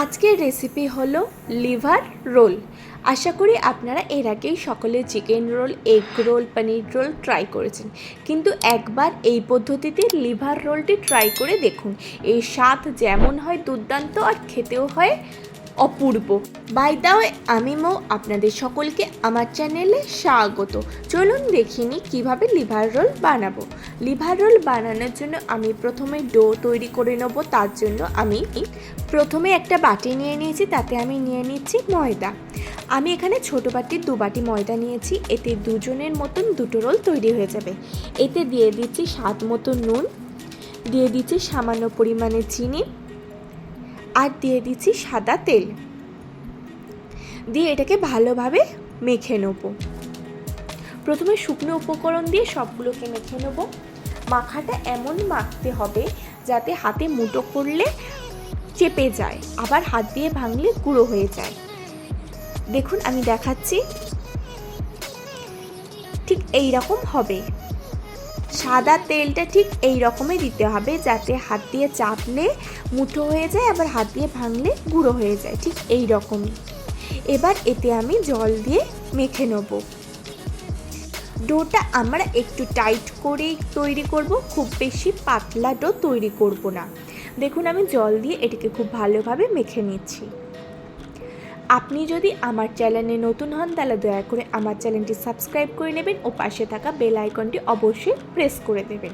আজকের রেসিপি হলো liver role. আশা করি আপনারা এর আগেই সকলে চিকেন রোল, এগ রোল, পনির রোল ট্রাই করেছেন, কিন্তু একবার এই পদ্ধতিতে লিভার রোলটি ট্রাই করে দেখুন। এর স্বাদ যেমন হয় দুর্দান্ত, আর খেতেও হয় অপূর্ব। বাই দ্য ওয়ে, আমি মৌ, আপনাদের সকলকে আমার চ্যানেলে স্বাগত। চলুন দেখিনি কিভাবে লিভার রোল বানাবো। লিভার রোল বানানোর জন্য আমি প্রথমে ডো তৈরি করে নেব। তার জন্য আমি প্রথমে একটা বাটি নিয়ে নিয়েছি, তাতে আমি নিয়ে নিচ্ছি ময়দা। আমি এখানে ছোটো বাটির 2 বাটি ময়দা নিয়েছি। এতে দুজনের মতন 2টো রোল তৈরি হয়ে যাবে। এতে দিয়ে দিচ্ছি স্বাদ মতো নুন, দিয়ে দিচ্ছি সামান্য পরিমাণে চিনি, আর দিয়ে দিচ্ছি সাদা তেল। দিয়ে এটাকে ভালোভাবে মেখে নেব। প্রথমে শুকনো উপকরণ দিয়ে সবগুলোকে মেখে নেব। মাখাটা এমন মাখতে হবে যাতে হাতে মুঠো করলে চেপে যায়, আবার হাত দিয়ে ভাঙলে গুঁড়ো হয়ে যায়। দেখুন আমি দেখাচ্ছি, ঠিক এই রকম হবে। সাদা তেলটা ঠিক এই রকমই দিতে হবে যাতে হাত দিয়ে চাপলে মুঠো হয়ে যায়, আবার হাত দিয়ে ভাঙলে গুঁড়ো হয়ে যায়, ঠিক এই রকমই। এবার এতে আমি জল দিয়ে মেখে নেব। ডোটা আমরা একটু টাইট করেই তৈরি করব, খুব বেশি পাতলা ডো তৈরি করব না। দেখুন আমি জল দিয়ে এটাকে খুব ভালোভাবে মেখে নিচ্ছি। আপনি যদি আমার চ্যানেলে নতুন হন তাহলে দয়া করে আমার চ্যানেলটি সাবস্ক্রাইব করে নেবেন ও পাশে থাকা বেল আইকনটি অবশ্যই প্রেস করে দেবেন।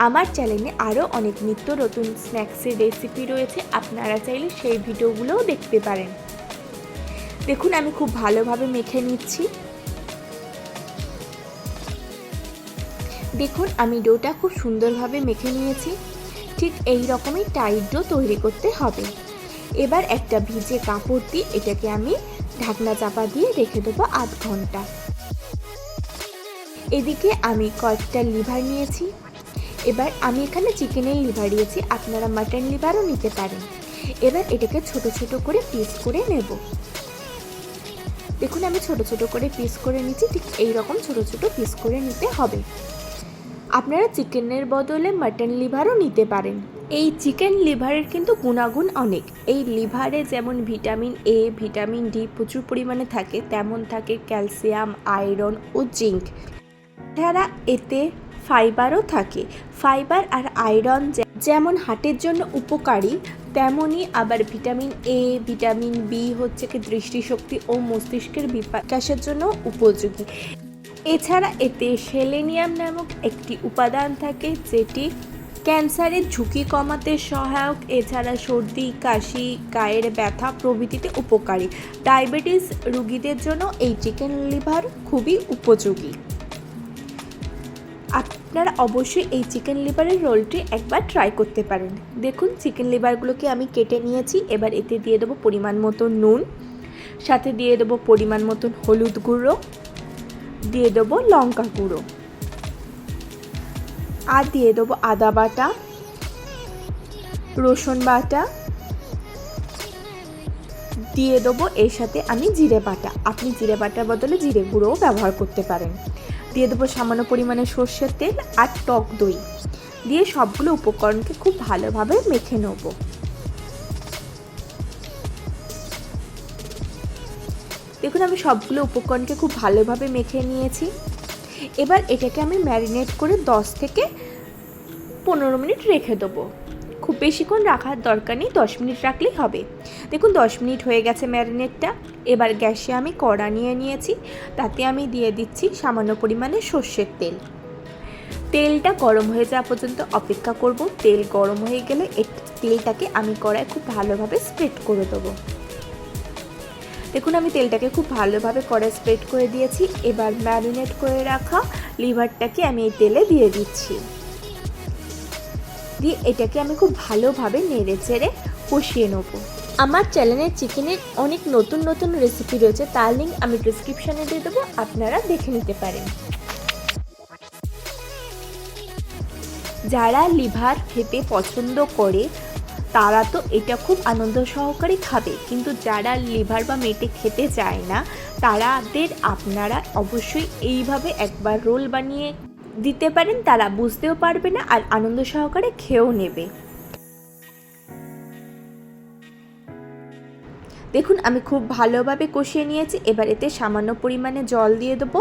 আমার চ্যানেলে আরও অনেক নিত্য নতুন স্ন্যাক্সের রেসিপি রয়েছে, আপনারা চাইলে সেই ভিডিওগুলোও দেখতে পারেন। দেখুন আমি খুব ভালোভাবে মেখে নিচ্ছি। দেখুন আমি ডোটা খুব সুন্দরভাবে মেখে নিয়েছি। ঠিক এই রকমই টাইট ডো তৈরি করতে হবে। এবার একটা ভিজে কাপড় দিয়ে এটাকে আমি ঢাকনা চাপা দিয়ে রেখে দেবো আধ ঘন্টা। এদিকে আমি কয়েকটা লিভার নিয়েছি। এবার আমি এখানে চিকেনের লিভার নিয়েছি, আপনারা মাটন লিভারও নিতে পারেন। এবার এটাকে ছোট ছোট করে পিস করে নেব। দেখুন আমি ছোট ছোট করে পিস করে নিচ্ছি। ঠিক এই রকম ছোট ছোট পিস করে নিতে হবে। আপনারা চিকেনের বদলে মাটন লিভারও নিতে পারেন। এই চিকেন লিভারের কিন্তু গুণাগুণ অনেক। এই লিভারে যেমন ভিটামিন এ, ভিটামিন ডি প্রচুর পরিমাণে থাকে, তেমন থাকে ক্যালসিয়াম, আয়রন ও জিঙ্ক। এছাড়া এতে ফাইবারও থাকে। ফাইবার আর আয়রন যেমন হার্টের জন্য উপকারী, তেমনই আবার ভিটামিন এ, ভিটামিন বি হচ্ছে কি দৃষ্টিশক্তি ও মস্তিষ্কের বিকাশের জন্য উপযোগী। এছাড়া এতে সেলেনিয়াম নামক একটি উপাদান থাকে, যেটি ক্যান্সারের ঝুঁকি কমাতে সহায়ক। এছাড়া সর্দি, কাশি, গায়ের ব্যথা প্রভৃতিতে উপকারী। ডায়াবেটিস রোগীদের জন্য এই চিকেন লিভার খুবই উপযোগী। আপনারা অবশ্যই এই চিকেন লিভারের রোলটি একবার ট্রাই করতে পারেন। দেখুন চিকেন লিভারগুলোকে আমি কেটে নিয়েছি। এবার এতে দিয়ে দেবো পরিমাণ মতো নুন, সাথে দিয়ে দেবো পরিমাণ মতন হলুদ গুঁড়ো, দিয়ে দেবো লঙ্কা গুঁড়ো, আর দিয়ে দেবো আদা বাটা, রসুন বাটা, দিয়ে দেবো এর সাথে আমি জিরে বাটা। আপনি জিরে বাটার বদলে জিরে গুঁড়োও ব্যবহার করতে পারেন। দিয়ে দেবো সামান্য পরিমাণে সর্ষের তেল আর টক দই। দিয়ে সবগুলো উপকরণকে খুব ভালোভাবে মেখে নেব। দেখুন আমি সবগুলো উপকরণকে খুব ভালোভাবে মেখে নিয়েছি। এবার এটাকে আমি ম্যারিনেট করে 10 থেকে 15 মিনিট রেখে দেবো। খুব বেশিক্ষণ রাখার দরকার নেই, 10 মিনিট রাখলেই হবে। দেখুন 10 মিনিট হয়ে গেছে ম্যারিনেটটা। এবার গ্যাসে আমি কড়া নিয়ে নিয়েছি, তাতে আমি দিয়ে দিচ্ছি সামান্য পরিমাণে সর্ষের তেল। তেলটা গরম হয়ে যাওয়া পর্যন্ত অপেক্ষা করব। তেল গরম হয়ে গেলে তেলটাকে আমি কড়ায় খুব ভালোভাবে স্প্রেড করে দেবো। দেখুন আমি তেলটাকে খুব ভালোভাবে কড়ায় স্প্রেড করে দিয়েছি। এবার ম্যারিনেট করে রাখা লিভারটাকে আমি এই তেলে দিয়ে দিচ্ছি। দিয়ে এটাকে আমি খুব ভালোভাবে নেড়ে চেড়ে কষিয়ে নেব। আমার চ্যানেলে চিকেনের অনেক নতুন নতুন রেসিপি রয়েছে, তার লিঙ্ক আমি ডেসক্রিপশানে দিয়ে দেবো, আপনারা দেখে নিতে পারেন। যারা লিভার খেতে পছন্দ করে তারা তো এটা খুব আনন্দ সহকারে খাবে, কিন্তু যারা লিভার বা মেটে খেতে চায় না তাদের আপনারা অবশ্যই এইভাবে একবার রোল বানিয়ে দিতে পারেন। তারা বুঝতেও পারবে না আর আনন্দ সহকারে খেয়েও নেবে। দেখুন আমি খুব ভালোভাবে কষিয়ে নিয়েছি। এবার এতে সামান্য পরিমাণে জল দিয়ে দেবো,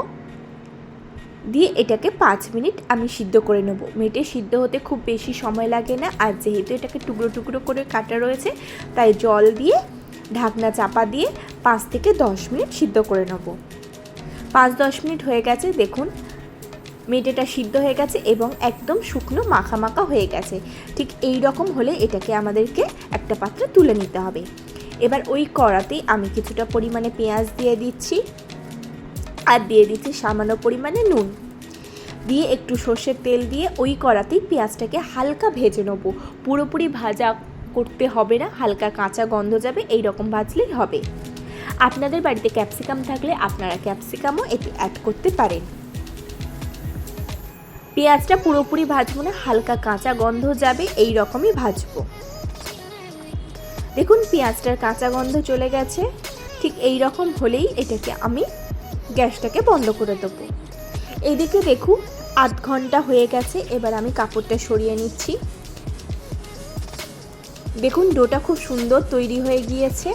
দিয়ে এটাকে 5 মিনিট আমি সিদ্ধ করে নেব। মেটে সিদ্ধ হতে খুব বেশি সময় লাগে না, আর যেহেতু এটাকে টুকরো টুকরো করে কাটা রয়েছে তাই জল দিয়ে ঢাকনা চাপা দিয়ে 5 থেকে 10 মিনিট সিদ্ধ করে নেব। 5-10 মিনিট হয়ে গেছে, দেখুন মেটেটা সিদ্ধ হয়ে গেছে এবং একদম শুকনো মাখা মাখা হয়ে গেছে। ঠিক এই রকম হলে এটাকে আমাদেরকে একটা পাত্রে তুলে নিতে হবে। এবার ওই কড়াতেই আমি কিছুটা পরিমাণে পেঁয়াজ দিয়ে দিচ্ছি, আর দিয়ে দিচ্ছি সামান্য পরিমাণে নুন, দিয়ে একটু সর্ষের তেল দিয়ে ওই কড়াতেই পেঁয়াজটাকে হালকা ভেজে নেবো। পুরোপুরি ভাজা করতে হবে না, হালকা কাঁচা গন্ধ যাবে, এই রকম ভাজলেই হবে। আপনাদের বাড়িতে ক্যাপসিকাম থাকলে আপনারা ক্যাপসিকামও এতে অ্যাড করতে পারেন। পেঁয়াজটা পুরোপুরি ভাজবো না, হালকা কাঁচা গন্ধ যাবে, এই রকমই ভাজবো। দেখুন পেঁয়াজটার কাঁচা গন্ধ চলে গেছে। ঠিক এই রকম হলেই এটাকে আমি গ্যাসটাকে বন্ধ করে দেবো। এইদিকে দেখুন আধ ঘন্টা হয়ে গেছে। এবার আমি কাপড়টা সরিয়ে নিচ্ছি। দেখুন ডোটা খুব সুন্দর তৈরি হয়ে গিয়েছে।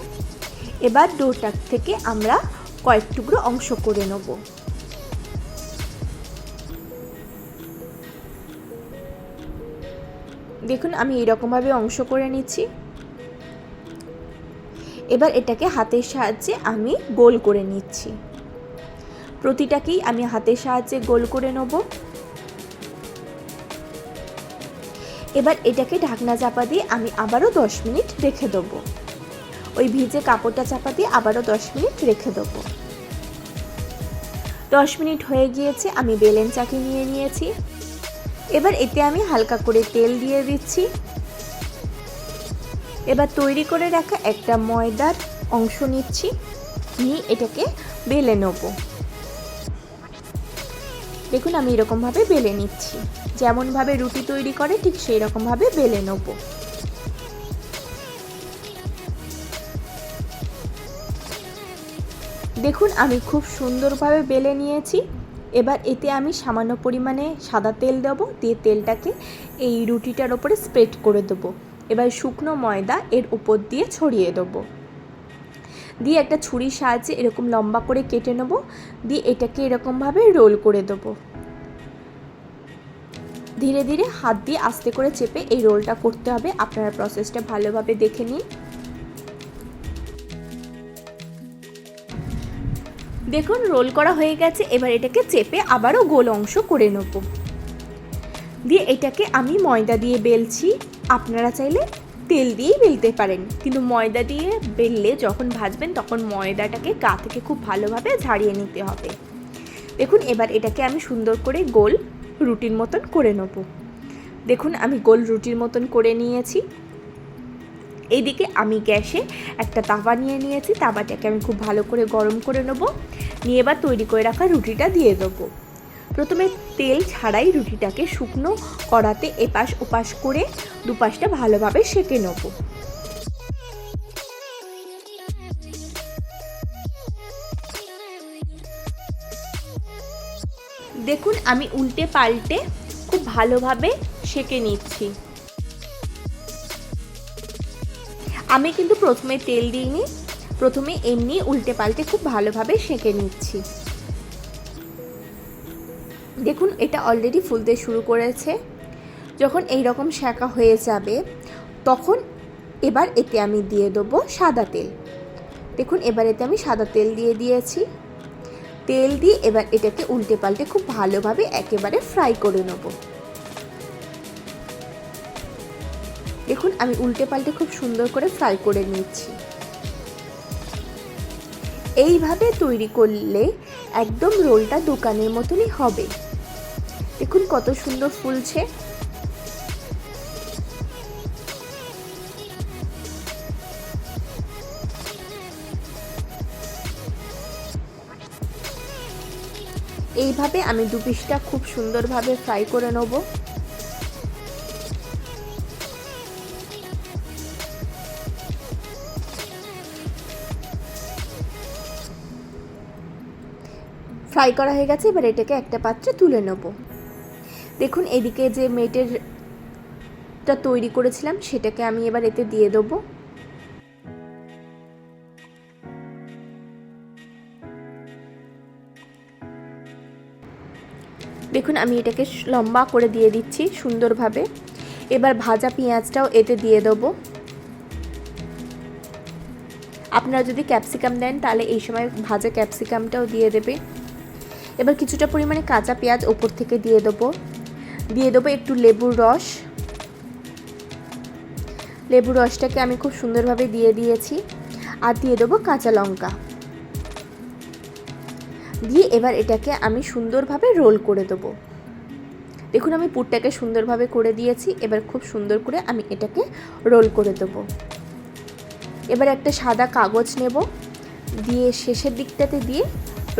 এবার ডোটা থেকে আমরা কয়েক টুকরো অংশ করে নেব। দেখুন আমি এরকমভাবে অংশ করে নিচ্ছি। এবার এটাকে হাতের সাহায্যে আমি গোল করে নিচ্ছি। প্রতিটাকেই আমি হাতের সাহায্যে গোল করে নেব। এবার এটাকে ঢাকনা চাপা দিয়ে আমি আবারও 10 মিনিট রেখে দেবো। ওই ভিজে কাপড়টা চাপা দিয়ে আবারও 10 মিনিট রেখে দেবো। 10 মিনিট হয়ে গিয়েছে, আমি বেলেন চাকি নিয়ে নিয়েছি। এবার এতে আমি হালকা করে তেল দিয়ে দিচ্ছি। এবার তৈরি করে রাখা একটা ময়দার অংশ নিচ্ছি, নিয়ে এটাকে বেলে নেব। দেখুন আমি এরকমভাবে বেলে নিচ্ছি, যেমনভাবে রুটি তৈরি করে ঠিক সেই রকমভাবে বেলে নেব। দেখুন আমি খুব সুন্দরভাবে বেলে নিয়েছি। এবার এতে আমি সামান্য পরিমাণে সাদা তেল দেবো, দিয়ে তেলটাকে এই রুটিটার ওপরে স্প্রেড করে দেবো। এবার শুকনো ময়দা এর উপর দিয়ে ছড়িয়ে দেবো, দিয়ে একটা ছুরির সাহায্যে এরকম লম্বা করে কেটে নেব, দিয়ে এটাকে এরকমভাবে রোল করে দেবো। ধীরে ধীরে হাত দিয়ে আস্তে করে চেপে এই রোলটা করতে হবে। আপনারা প্রসেসটা ভালোভাবে দেখে নিন। দেখুন রোল করা হয়ে গেছে। এবার এটাকে চেপে আবারও গোল অংশ করে নেব, দিয়ে এটাকে আমি ময়দা দিয়ে বেলছি। আপনারা চাইলে তেল দিয়েই বেলতে পারেন, কিন্তু ময়দা দিয়ে বেললে যখন ভাজবেন তখন ময়দাটাকে গা থেকে খুব ভালোভাবে ঝাড়িয়ে নিতে হবে। দেখুন এবার এটাকে আমি সুন্দর করে গোল রুটির মতন করে নেব। দেখুন আমি গোল রুটির মতন করে নিয়েছি। এইদিকে আমি গ্যাসে একটা তাওয়া নিয়ে নিয়েছি, তাওয়াটাকে আমি খুব ভালো করে গরম করে নেব, নিয়ে এবার তৈরি করে রাখা রুটিটা দিয়ে দেবো। প্রথমে তেল ছাড়াই রুটিটাকে শুকনো কড়াতে এপাশ ওপাশ করে দুপাশটা ভালোভাবে সেঁকে নেব। দেখুন আমি উল্টে পাল্টে খুব ভালোভাবে সেঁকে নিচ্ছি। আমি কিন্তু প্রথমে তেল দিইনি, প্রথমে এমনি উল্টে পাল্টে খুব ভালোভাবে সেঁকে নিচ্ছি। দেখুন এটা অলরেডি ফুলতে শুরু করেছে। যখন এই রকম সেঁকা হয়ে যাবে তখন এবার এতে আমি দিয়ে দেবো সাদা তেল। দেখুন এবার এতে আমি সাদা তেল দিয়ে দিয়েছি। তেল দিয়ে এবার এটাকে উল্টে পাল্টে খুব ভালোভাবে একেবারে ফ্রাই করে নেব। দেখুন আমি উল্টে পাল্টে খুব সুন্দর করে ফ্রাই করে নিচ্ছি। এইভাবে তৈরি করলে একদম রোলটা দোকানের মতনই হবে। দেখুন কত সুন্দর ফুলছে। এইভাবে আমি দু পিসটা খুব সুন্দরভাবে ফ্রাই করে নেব। ফ্রাই করা হয়ে গেছে, এবার এটাকে একটা পাত্রে তুলে নেব। দেখুন এদিকে যে মেটেরটা তৈরি করেছিলাম সেটাকে আমি এবার এতে দিয়ে দেবো। দেখুন আমি এটাকে লম্বা করে দিয়ে দিচ্ছি সুন্দরভাবে। এবার ভাজা পেঁয়াজটাও এতে দিয়ে দেবো। আপনারা যদি ক্যাপসিকাম দেন তাহলে এই সময় ভাজা ক্যাপসিকামটাও দিয়ে দেবে। এবার কিছুটা পরিমাণে কাঁচা পেঁয়াজ ওপর থেকে দিয়ে দেবো একটু লেবুর রস। লেবুর রসটাকে আমি খুব সুন্দরভাবে দিয়ে দিয়েছি। আর দিয়ে দেবো কাঁচা লঙ্কা দিয়ে এবার এটাকে আমি সুন্দরভাবে রোল করে দেবো। দেখুন আমি পুরটাকে সুন্দরভাবে করে দিয়েছি। এবার খুব সুন্দর করে আমি এটাকে রোল করে দেবো। এবার একটা সাদা কাগজ নেব, দিয়ে শেষের দিকটাতে দিয়ে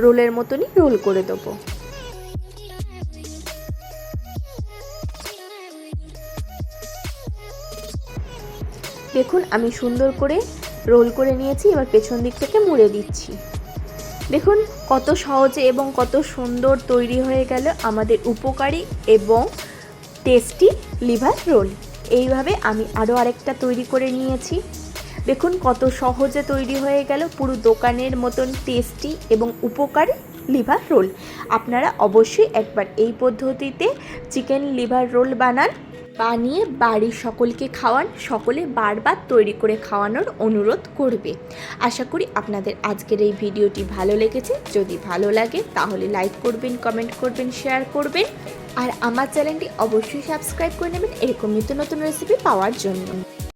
রোলের মতনই রোল করে দেবো। দেখুন আমি সুন্দর করে রোল করে নিয়েছি। এবার পেছন দিক থেকে মুড়ে দিচ্ছি। দেখুন কত সহজে এবং কত সুন্দর তৈরি হয়ে গেল আমাদের উপকারী এবং টেস্টি লিভার রোল। এইভাবে আমি আরও আরেকটা তৈরি করে নিয়েছি। দেখুন কত সহজে তৈরি হয়ে গেল পুরো দোকানের মতন টেস্টি এবং উপকারী লিভার রোল। আপনারা অবশ্যই একবার এই পদ্ধতিতে চিকেন লিভার রোল বানিয়ে বাড়ির সকলকে খাওয়ান। সকলে বারবার তৈরি করে খাওয়ানোর অনুরোধ করবে। আশা করি আপনাদের আজকের এই ভিডিওটি ভালো লেগেছে। যদি ভালো লাগে তাহলে লাইক করবেন, কমেন্ট করবেন, শেয়ার করবেন। আর আমার চ্যানেলটি অবশ্যই সাবস্ক্রাইব করে নেবেন এরকম নিত্য নতুন রেসিপি পাওয়ার জন্য।